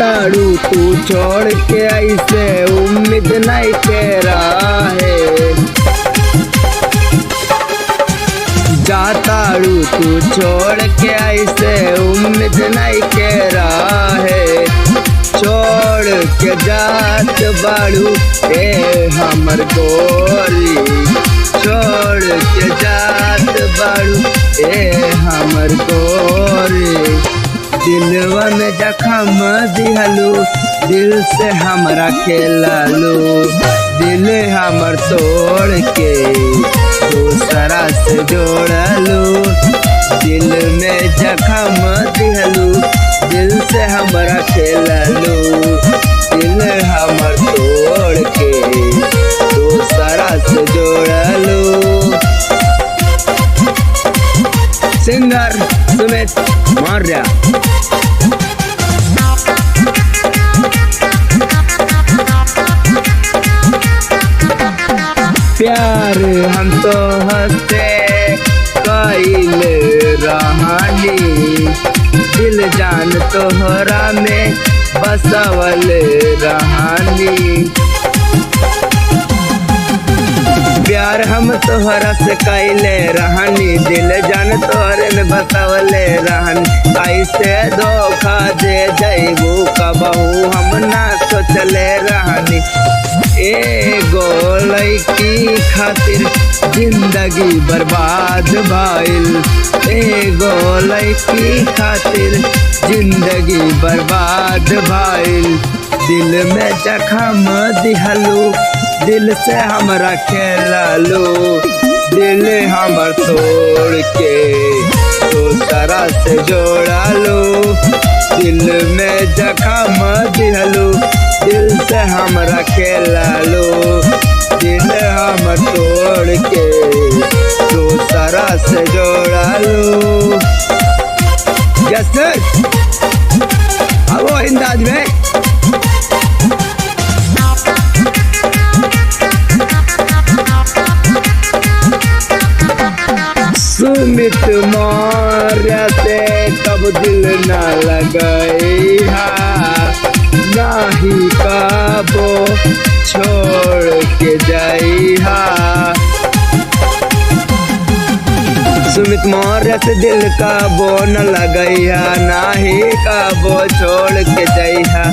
जाताड़ू तू छोड़ के ऐसे उम्मीद नहीं के रहे। जाताड़ू तू छोड़ के ऐसे उम्मीद नहीं के रहे। छोड़ के जात बाड़ू ए हमर गोरी, छोड़ के जात बाड़ू ए हमर गोरी। दिलवा में जखम दिहलू, दिल से हमरा खेललू, दिल हमर तोड़ के दूसरा से जोड़लू। दिल में जखम दिहलू, दिल से हमरा खेललू, दिल हमर तोड़ के दूसरा से जोड़लू। सिंगर सुमित मौर्य। प्यार हम तो हंसते कइल रहानी, दिल जान तोहरा में बसवल रहानी। प्यार हम तोहरा से कैले रहनी, दिल जान तोहरे में बसवले रहनी। ऐसे धोखा दे जैबू कबहू हम ना सोचले रहनी। एगो लड़की खातिर जिंदगी बर्बाद भइल, एगो लड़की खातिर जिंदगी बर्बाद भइल। दिल में जखम दिहलू, दिल से हमरा खेललू, दिल हमर तोड़ के दूसरा से जोड़लू। दिल में जखम दिहलू, दिल से हमरा खेललू, दिल हमर तोड़ के दूसरा से जोड़लू। यस सर, अब वो अंदाज में सुमित मौर्य से कब दिल न लगई नाही कबो छोड़ के जाइहा। सुमित मौर्य से दिल कबो न लगई नाही कबो छोड़ के जाइहा।